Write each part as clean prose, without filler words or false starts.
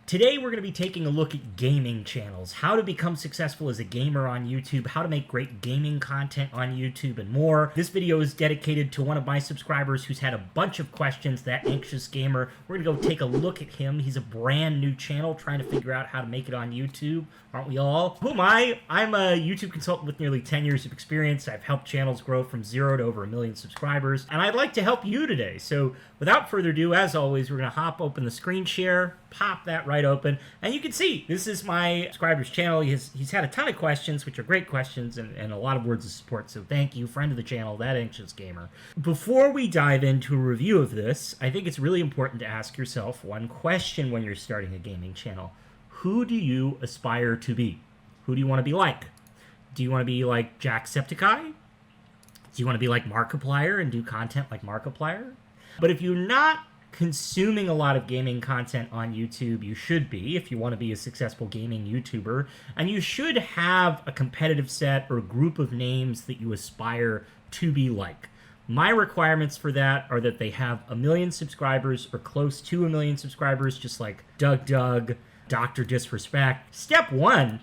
Today we're going to be taking a look at gaming channels, how to become successful as a gamer on YouTube, how to make great gaming content on YouTube, and more. This video is dedicated to one of my subscribers who's had a bunch of questions, that anxious gamer. We're going to go take a look at him. He's a brand new channel trying to figure out how to make it on YouTube. Aren't we all? Who am I? I'm a YouTube consultant with nearly 10 years of experience. I've helped channels grow from 0 to over 1 million subscribers, and I'd like to help you today. So without further ado, as always, we're going to hop open the screen share, pop that right open, and you can see this is my subscriber's channel. He's had a ton of questions, which are great questions, and a lot of words of support, so thank you, friend of the channel, that anxious gamer. Before we dive into a review of this, I think it's really important to ask yourself one question when you're starting a gaming channel. Who do you aspire to be? Who do you want to be like? Do you want to be like Jacksepticeye? Do you want to be like Markiplier and do content like Markiplier? But if you're not consuming a lot of gaming content on YouTube, you should be if you want to be a successful gaming YouTuber, and you should have a competitive set or a group of names that you aspire to be like. My requirements for that are that they have 1 million subscribers or close to 1 million subscribers, just like Doug, Dr. Disrespect. Step 1,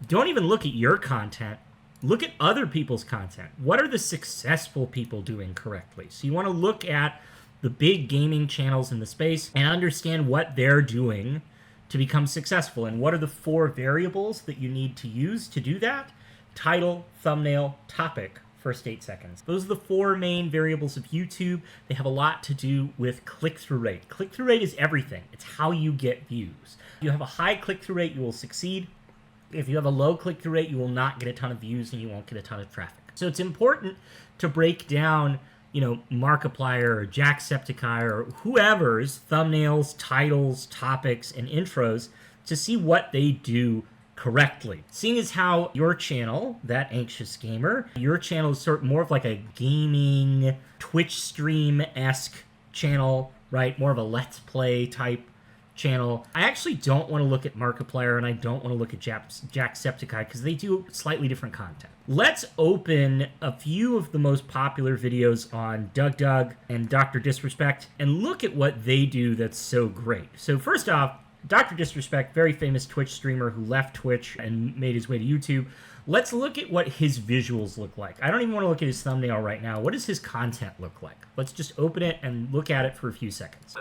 don't even look at your content. Look at other people's content. What are the successful people doing correctly? So you want to look at the big gaming channels in the space and understand what they're doing to become successful. And what are the 4 variables that you need to use to do that? Title, thumbnail, topic, first 8 seconds. Those are the 4 main variables of YouTube. They have a lot to do with click-through rate. Click-through rate is everything. It's how you get views. If you have a high click-through rate, you will succeed. If you have a low click-through rate, you will not get a ton of views and you won't get a ton of traffic. So it's important to break down, you know, Markiplier or Jacksepticeye or whoever's thumbnails, titles, topics, and intros to see what they do correctly. Seeing as how your channel, That Anxious Gamer, your channel is sort of more of like a gaming Twitch stream-esque channel, right? More of a Let's Play type channel. I actually don't want to look at Markiplier and I don't want to look at Jacksepticeye because they do slightly different content. Let's open a few of the most popular videos on Doug and Dr. Disrespect and look at what they do that's so great. So first off, Dr. Disrespect, very famous Twitch streamer who left Twitch and made his way to YouTube. Let's look at what his visuals look like. I don't even want to look at his thumbnail right now. What does his content look like? Let's just open it and look at it for a few seconds.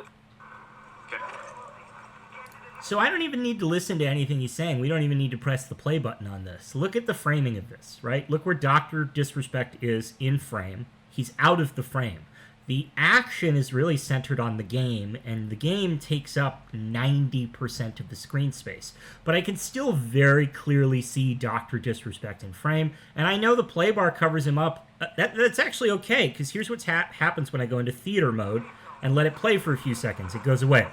So I don't even need to listen to anything he's saying. We don't even need to press the play button on this. Look at the framing of this, right? Look where Dr. Disrespect is in frame. He's out of the frame. The action is really centered on the game, and the game takes up 90% of the screen space. But I can still very clearly see Dr. Disrespect in frame, and I know the play bar covers him up. That's actually okay, because here's what happens when I go into theater mode and let it play for a few seconds. It goes away.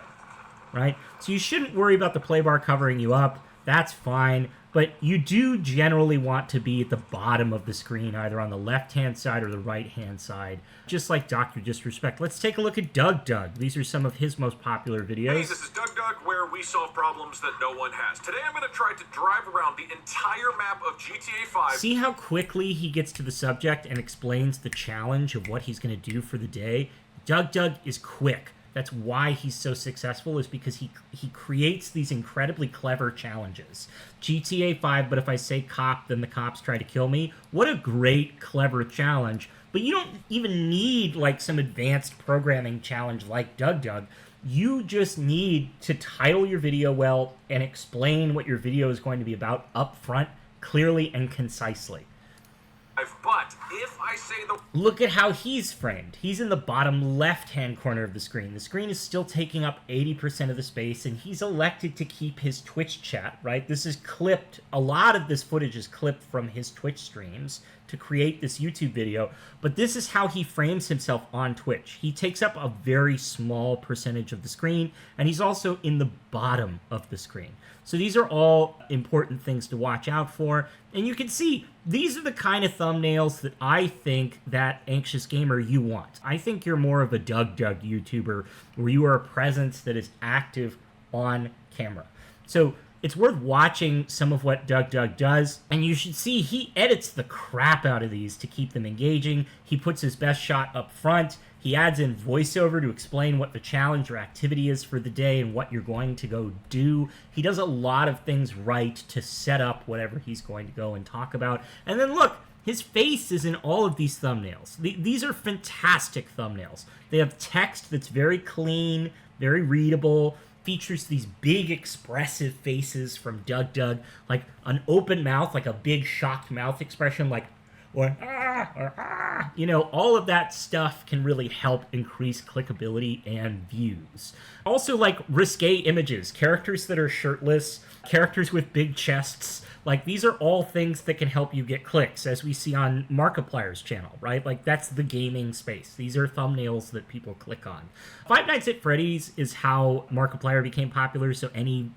Right? So you shouldn't worry about the play bar covering you up. That's fine. But you do generally want to be at the bottom of the screen, either on the left-hand side or the right-hand side, just like Dr. Disrespect. Let's take a look at Doug. These are some of his most popular videos. Hey, this is Doug, where we solve problems that no one has. Today I'm going to try to drive around the entire map of GTA 5. See how quickly he gets to the subject and explains the challenge of what he's going to do for the day? Doug is quick. That's why he's so successful, is because he creates these incredibly clever challenges. GTA 5, but if I say cop, then the cops try to kill me. What a great, clever challenge. But you don't even need like some advanced programming challenge like Doug. You just need to title your video well and explain what your video is going to be about up front, clearly and concisely. But if I say the... Look at how he's framed. He's in the bottom left-hand corner of the screen. The screen is still taking up 80% of the space, and he's elected to keep his Twitch chat, right? This is clipped. A lot of this footage is clipped from his Twitch streams to create this YouTube video, but this is how he frames himself on Twitch. He takes up a very small percentage of the screen, and he's also in the bottom of the screen. So these are all important things to watch out for, and you can see these are the kind of thumbnails that I think That Anxious Gamer you want. I think you're more of a Doug YouTuber where you are a presence that is active on camera. So it's worth watching some of what Doug does, and you should see he edits the crap out of these to keep them engaging. He puts his best shot up front. He adds in voiceover to explain what the challenge or activity is for the day and what you're going to go do. He does a lot of things right to set up whatever he's going to go and talk about. And then look, his face is in all of these thumbnails. These are fantastic thumbnails. They have text that's very clean, very readable, features these big expressive faces from Doug, like an open mouth, like a big shocked mouth expression, like, or ah, you know, all of that stuff can really help increase clickability and views. Also, like risque images, characters that are shirtless, characters with big chests, like these are all things that can help you get clicks, as we see on Markiplier's channel, right? Like that's the gaming space. These are thumbnails that people click on. Five Nights at Freddy's is how Markiplier became popular, so any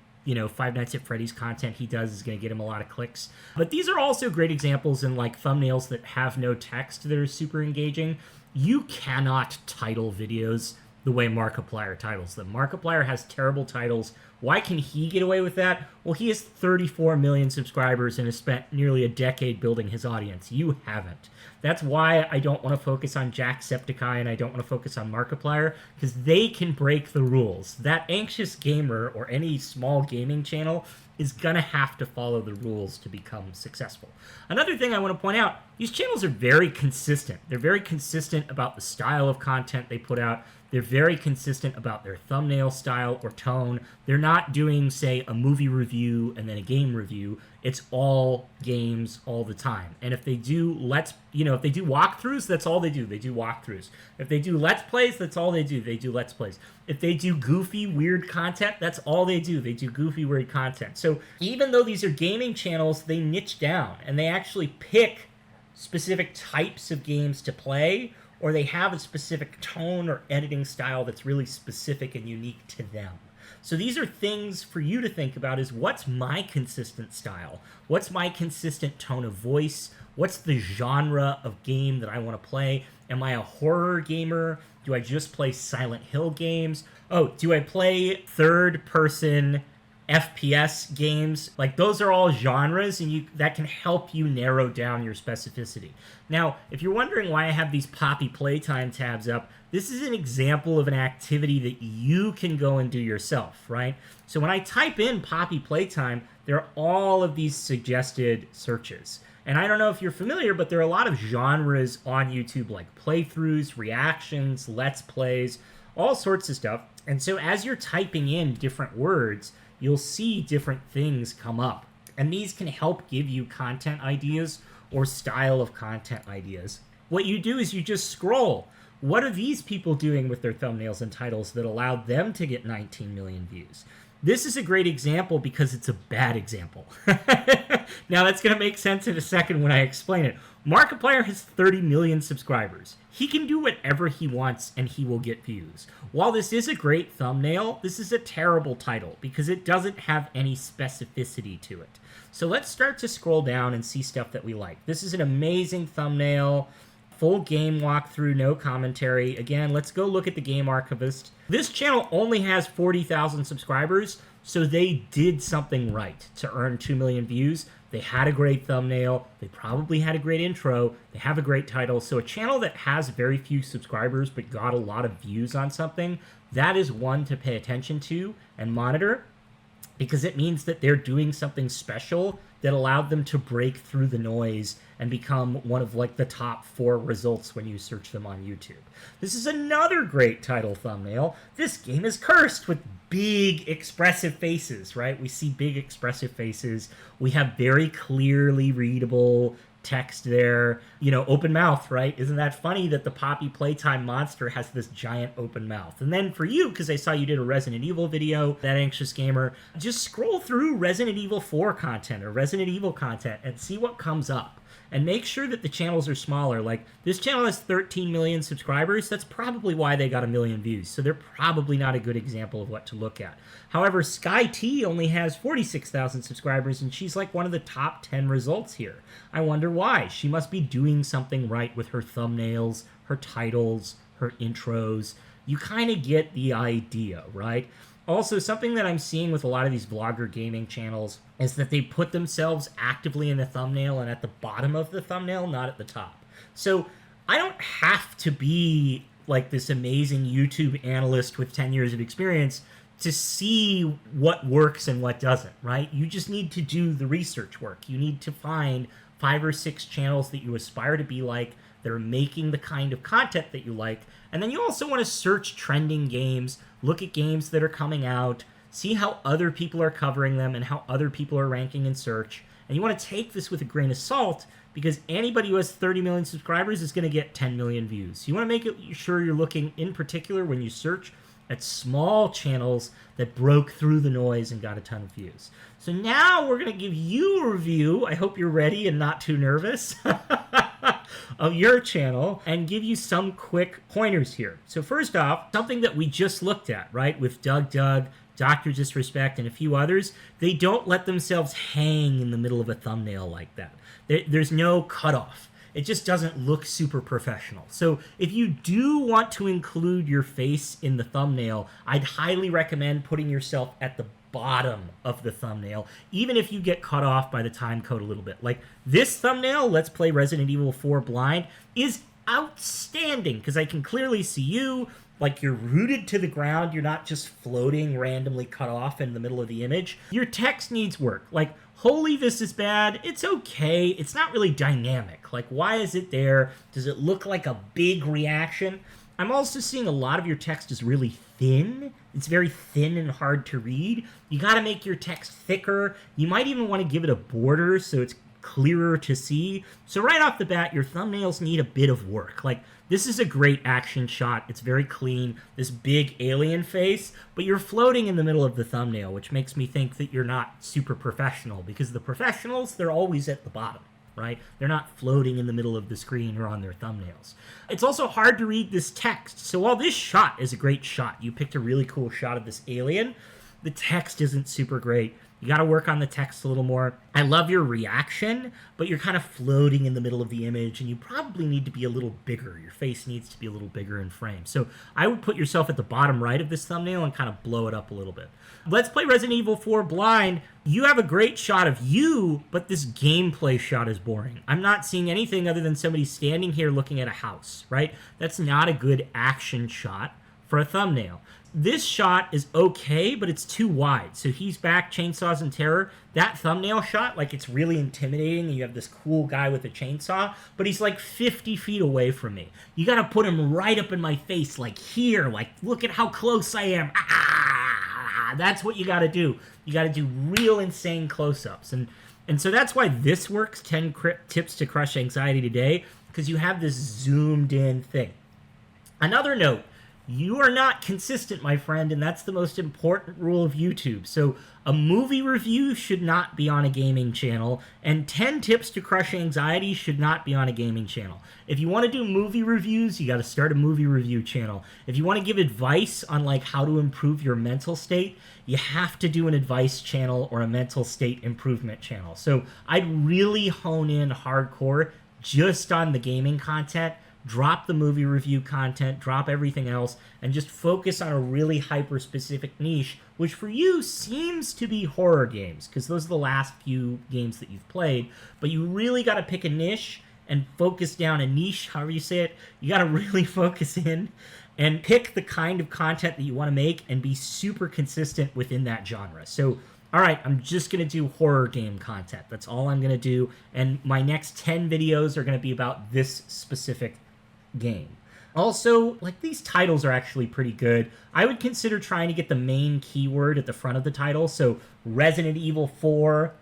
Five Nights at Freddy's content he does is going to get him a lot of clicks. But these are also great examples in like thumbnails that have no text that are super engaging. You cannot title videos the way Markiplier titles them. Markiplier has terrible titles. Why can he get away with that? Well, he has 34 million subscribers and has spent nearly a decade building his audience. You haven't. That's why I don't want to focus on Jacksepticeye and I don't want to focus on Markiplier, because they can break the rules. That Anxious Gamer or any small gaming channel is going to have to follow the rules to become successful. Another thing I want to point out, these channels are very consistent. They're very consistent about the style of content they put out. They're very consistent about their thumbnail style or tone. They're not doing, say, a movie review and then a game review. It's all games all the time. And if they do if they do walkthroughs, that's all they do. They do walkthroughs. If they do Let's Plays, that's all they do. They do Let's Plays. If they do goofy, weird content, that's all they do. They do goofy, weird content. So even though these are gaming channels, they niche down and they actually pick specific types of games to play, or they have a specific tone or editing style that's really specific and unique to them. So these are things for you to think about, is what's my consistent style? What's my consistent tone of voice? What's the genre of game that I want to play? Am I a horror gamer? Do I just play Silent Hill games? Oh, do I play third-person FPS games? Like, those are all genres, and that can help you narrow down your specificity. Now, if you're wondering why I have these Poppy Playtime tabs up, this is an example of an activity that you can go and do yourself, right? So when I type in Poppy Playtime, there are all of these suggested searches. And I don't know if you're familiar, but there are a lot of genres on YouTube, like playthroughs, reactions, let's plays, all sorts of stuff. And so as you're typing in different words, you'll see different things come up. And these can help give you content ideas or style of content ideas. What you do is you just scroll. What are these people doing with their thumbnails and titles that allowed them to get 19 million views? This is a great example because it's a bad example. Now, that's going to make sense in a second when I explain it. Markiplier has 30 million subscribers. He can do whatever he wants and he will get views. While this is a great thumbnail, this is a terrible title because it doesn't have any specificity to it. So let's start to scroll down and see stuff that we like. This is an amazing thumbnail. Full game walkthrough, no commentary. Again, let's go look at the Game Archivist. This channel only has 40,000 subscribers, so they did something right to earn 2 million views. They had a great thumbnail. They probably had a great intro. They have a great title. So a channel that has very few subscribers but got a lot of views on something, that is one to pay attention to and monitor, because it means that they're doing something special that allowed them to break through the noise and become one of like the top 4 results when you search them on YouTube. This is another great title thumbnail. This game is cursed with big expressive faces, right? We see big expressive faces. We have very clearly readable text there. Open mouth, right? Isn't that funny that the Poppy Playtime monster has this giant open mouth? And then for you, because I saw you did a Resident Evil video, that Anxious Gamer, just scroll through Resident Evil 4 content or Resident Evil content and see what comes up. And make sure that the channels are smaller. Like, this channel has 13 million subscribers. That's probably why they got 1 million views. So they're probably not a good example of what to look at. However, Sky T only has 46,000 subscribers, and she's like one of the top 10 results here. I wonder why. She must be doing something right with her thumbnails, her titles, her intros. You kind of get the idea, right? Also, something that I'm seeing with a lot of these vlogger gaming channels is that they put themselves actively in the thumbnail and at the bottom of the thumbnail, not at the top. So I don't have to be like this amazing YouTube analyst with 10 years of experience to see what works and what doesn't, right? You just need to do the research work. You need to find 5 or 6 channels that you aspire to be like, that are making the kind of content that you like. And then you also want to search trending games, look at games that are coming out, see how other people are covering them and how other people are ranking in search. And you want to take this with a grain of salt, because anybody who has 30 million subscribers is going to get 10 million views. You want to make sure you're looking in particular when you search at small channels that broke through the noise and got a ton of views. So now we're going to give you a review. I hope you're ready and not too nervous of your channel, and give you some quick pointers here. So first off, something that we just looked at, right, with Doug, Dr. Disrespect, and a few others, they don't let themselves hang in the middle of a thumbnail like that. There's no cutoff. It just doesn't look super professional. So if you do want to include your face in the thumbnail, I'd highly recommend putting yourself at the bottom of the thumbnail, even if you get cut off by the time code a little bit. Like this thumbnail, Let's Play Resident Evil 4 Blind, is outstanding because I can clearly see you, like you're rooted to the ground. You're not just floating randomly cut off in the middle of the image. Your text needs work. Like, holy, this is bad. It's okay. It's not really dynamic. Like, why is it there? Does it look like a big reaction? I'm also seeing a lot of your text is really thin. It's very thin and hard to read. You got to make your text thicker. You might even want to give it a border so it's clearer to see. So right off the bat, your thumbnails need a bit of work. Like, this is a great action shot. It's very clean, this big alien face, but you're floating in the middle of the thumbnail, which makes me think that you're not super professional, because the professionals, they're always at the bottom, right? They're not floating in the middle of the screen or on their thumbnails. It's also hard to read this text. So while this shot is a great shot, you picked a really cool shot of this alien, the text isn't super great. You got to work on the text a little more. I love your reaction, but you're kind of floating in the middle of the image, and you probably need to be a little bigger. Your face needs to be a little bigger in frame. So I would put yourself at the bottom right of this thumbnail and kind of blow it up a little bit. Let's Play Resident Evil 4 Blind. You have a great shot of you, but this gameplay shot is boring. I'm not seeing anything other than somebody standing here looking at a house, right? That's not a good action shot for a thumbnail. This shot is okay, but it's too wide. So he's back, Chainsaws and Terror. That thumbnail shot, like, it's really intimidating, and you have this cool guy with a chainsaw, but he's like 50 feet away from me. You gotta put him right up in my face, like here, like, look at how close I am. Ah, that's what you gotta do. You gotta do real insane close-ups. And so that's why this works, 10 tips to crush anxiety today, because you have this zoomed in thing. Another note, you are not consistent, my friend, and that's the most important rule of YouTube. So a movie review should not be on a gaming channel, and 10 tips to crush anxiety should not be on a gaming channel. If you want to do movie reviews, you got to start a movie review channel. If you want to give advice on like how to improve your mental state, you have to do an advice channel or a mental state improvement channel. So I'd really hone in hardcore just on the gaming content. Drop the movie review content, drop everything else, and just focus on a really hyper-specific niche, which for you seems to be horror games, because those are the last few games that you've played. But you really got to pick a niche and focus down a niche, however you say it. You got to really focus in and pick the kind of content that you want to make and be super consistent within that genre. So, all right, I'm just going to do horror game content. That's all I'm going to do. And my next 10 videos are going to be about this specific game. Also, like, these titles are actually pretty good. I would consider trying to get the main keyword at the front of the title. So Resident Evil 4 :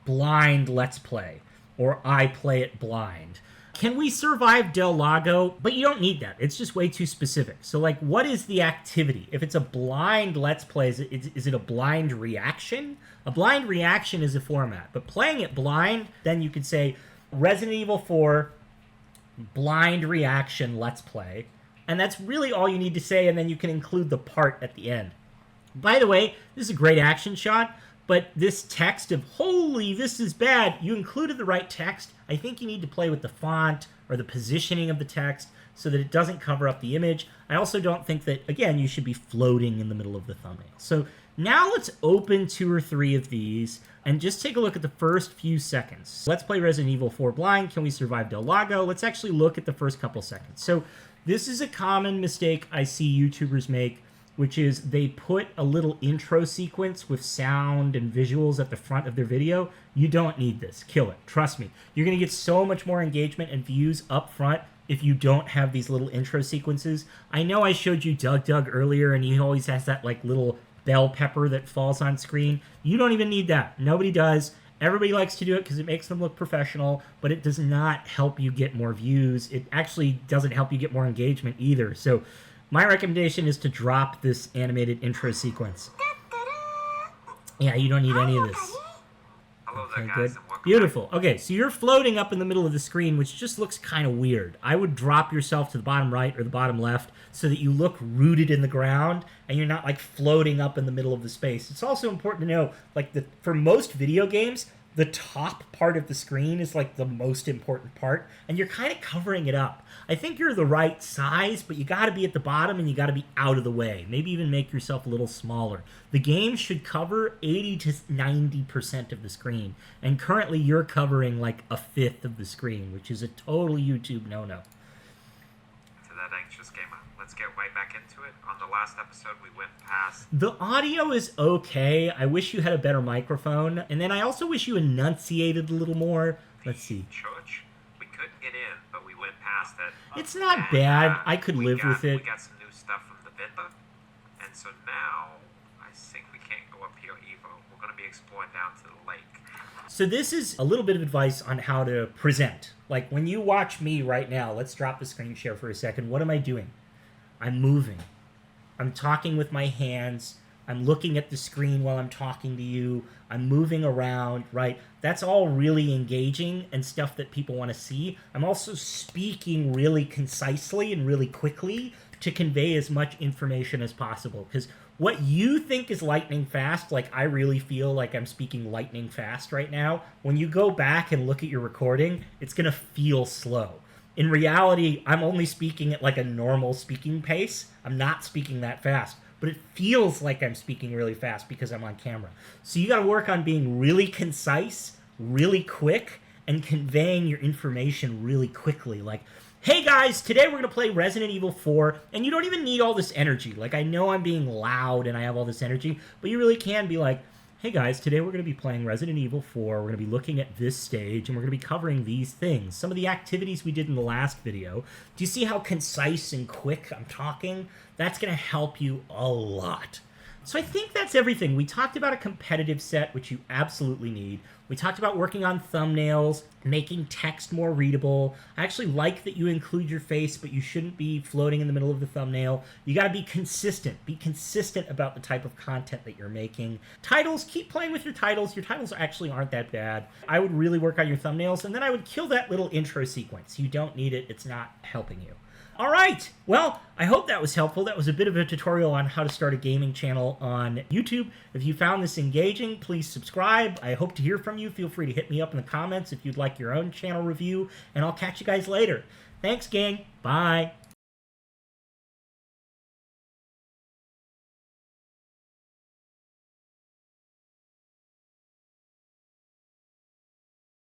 blind let's play, or I play it blind. Can we survive Del Lago? But you don't need that. It's just way too specific. So, like, what is the activity? If it's a blind let's play, is it a blind reaction? A blind reaction is a format. But playing it blind, then you could say Resident Evil 4 blind reaction let's play, and that's really all you need to say, and then you can include the part at the end. By the way, this is a great action shot, but this text of holy, this is bad, you included the right text. I think you need to play with the font or the positioning of the text so that it doesn't cover up the image. I also don't think that, again, you should be floating in the middle of the thumbnail. So now let's open 2 or 3 of these and just take a look at the first few seconds. Let's play Resident Evil 4 Blind. Can we survive Del Lago? Let's actually look at the first couple seconds. So This is a common mistake I see YouTubers make, which is they put a little intro sequence with sound and visuals at the front of their video. You don't need this. Kill it. Trust me. You're going to get so much more engagement and views up front if you don't have these little intro sequences. I know I showed you Doug earlier, and he always has that like little bell pepper that falls on screen. You don't even need that. Nobody does. Everybody likes to do it because it makes them look professional, but it does not help you get more views. It actually doesn't help you get more engagement either. So my recommendation is to drop this animated intro sequence. Yeah, you don't need any of this. Okay, good. Beautiful. Okay, so you're floating up in the middle of the screen, which just looks kind of weird. I would drop yourself to the bottom right or the bottom left so that you look rooted in the ground and you're not like floating up in the middle of the space. It's also important to know, like, for most video games, the top part of the screen is like the most important part, and you're kind of covering it up. I think you're the right size, but you got to be at the bottom and you got to be out of the way. Maybe even make yourself a little smaller. The game should cover 80 to 90% of the screen, and currently you're covering like a fifth of the screen, which is a total YouTube no-no. To that anxious gamer, let's get right back into it. On the last episode, we went past... The audio is okay. I wish you had a better microphone, and then I also wish you enunciated a little more. Let's see. Church. We couldn't get in, but we went past it. It's not bad. I could live with it. We got some new stuff from the vendor, and so now I think we can't go up here either. We're going to be exploring down to the lake. So this is a little bit of advice on how to present. Like when you watch me right now, let's drop the screen share for a second. What am I doing? I'm moving. I'm talking with my hands. I'm looking at the screen while I'm talking to you. I'm moving around, right? That's all really engaging and stuff that people want to see. I'm also speaking really concisely and really quickly to convey as much information as possible. Because what you think is lightning fast, like I really feel like I'm speaking lightning fast right now, when you go back and look at your recording, it's going to feel slow. In reality, I'm only speaking at like a normal speaking pace. I'm not speaking that fast, but it feels like I'm speaking really fast because I'm on camera. So you got to work on being really concise, really quick, and conveying your information really quickly. Like, hey guys, today we're going to play Resident Evil 4, and you don't even need all this energy. Like, I know I'm being loud and I have all this energy, but you really can be like, hey guys, today we're going to be playing Resident Evil 4, we're going to be looking at this stage, and we're going to be covering these things. Some of the activities we did in the last video. Do you see how concise and quick I'm talking? That's going to help you a lot. So I think that's everything. We talked about a competitive set, which you absolutely need. We talked about working on thumbnails, making text more readable. I actually like that you include your face, but you shouldn't be floating in the middle of the thumbnail. You got to be consistent. Be consistent about the type of content that you're making. Titles, keep playing with your titles. Your titles actually aren't that bad. I would really work on your thumbnails, and then I would kill that little intro sequence. You don't need it. It's not helping you. All right, well, I hope that was helpful. That was a bit of a tutorial on how to start a gaming channel on YouTube. If you found this engaging, please subscribe. I hope to hear from you. Feel free to hit me up in the comments if you'd like your own channel review, and I'll catch you guys later. Thanks, gang. Bye.